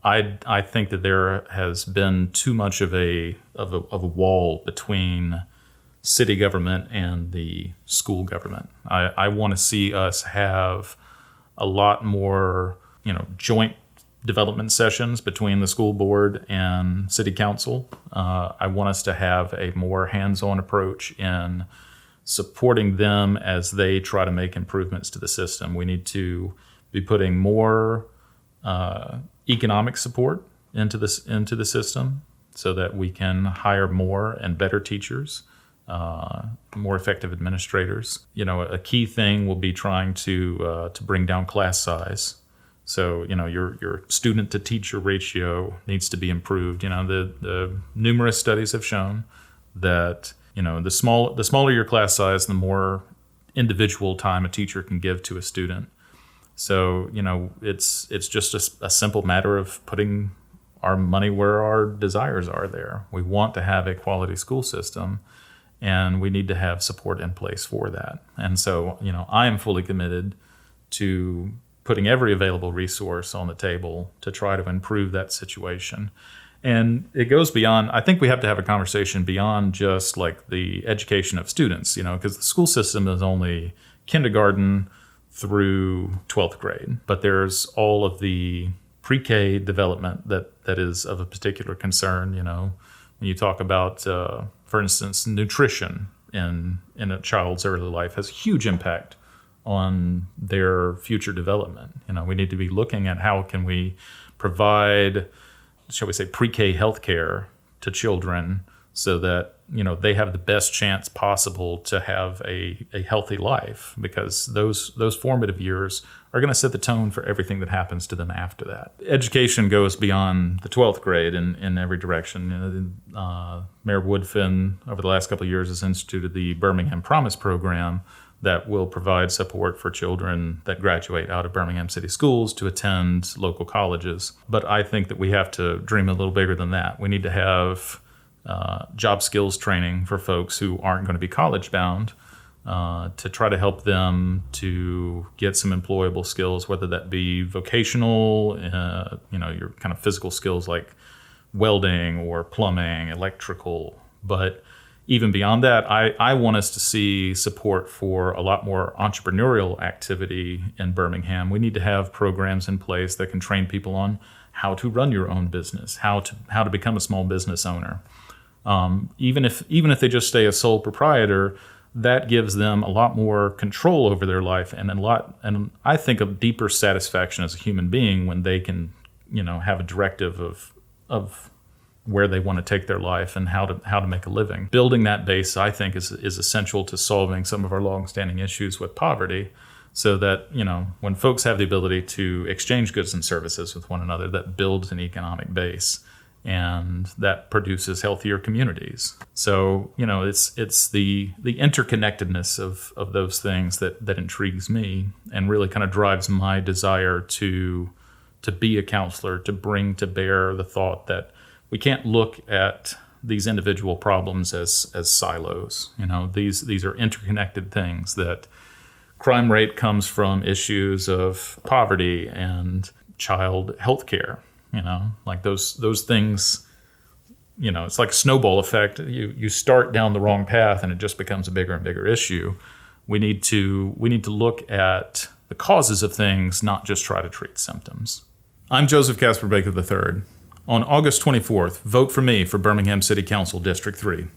I think that there has been too much of a wall between city government and the school government. I want to see us have a lot more, joint development sessions between the school board and city council. I want us to have a more hands-on approach in supporting them as they try to make improvements to the system. We need to be putting more economic support into the system so that we can hire more and better teachers, more effective administrators. A key thing will be trying to bring down class size. So, your student to teacher ratio needs to be improved. The numerous studies have shown that, the smaller your class size, the more individual time a teacher can give to a student. So, it's just a simple matter of putting our money where our desires are there. We want to have a quality school system, and we need to have support in place for that. And so, I am fully committed to putting every available resource on the table to try to improve that situation. And it goes beyond, I think we have to have a conversation beyond just like the education of students, because the school system is only kindergarten through 12th grade, but there's all of the pre-K development that is of a particular concern. When you talk about, for instance, nutrition in a child's early life has a huge impact on their future development. We need to be looking at how can we provide, shall we say, pre-K healthcare to children so that, they have the best chance possible to have a healthy life, because those formative years are going to set the tone for everything that happens to them after that. Education goes beyond the 12th grade in every direction. Mayor Woodfin, over the last couple of years, has instituted the Birmingham Promise program that will provide support for children that graduate out of Birmingham City Schools to attend local colleges. But I think that we have to dream a little bigger than that. We need to have job skills training for folks who aren't going to be college bound, to try to help them to get some employable skills, whether that be vocational, your kind of physical skills like welding or plumbing, electrical. But even beyond that, I want us to see support for a lot more entrepreneurial activity in Birmingham. We need to have programs in place that can train people on how to run your own business, how to become a small business owner. Even if they just stay a sole proprietor, that gives them a lot more control over their life and I think a deeper satisfaction as a human being when they can, have a directive of where they want to take their life and how to make a living. Building that base, I think, is essential to solving some of our longstanding issues with poverty, so that, when folks have the ability to exchange goods and services with one another, that builds an economic base and that produces healthier communities. So, it's the interconnectedness of those things that intrigues me and really kind of drives my desire to be a counselor, to bring to bear the thought that we can't look at these individual problems as silos. These are interconnected things. That crime rate comes from issues of poverty and child health care. Like those things. It's like a snowball effect. You start down the wrong path and it just becomes a bigger and bigger issue. We need to look at the causes of things, not just try to treat symptoms. I'm Joseph Casper Baker III. On August 24th, vote for me for Birmingham City Council District 3.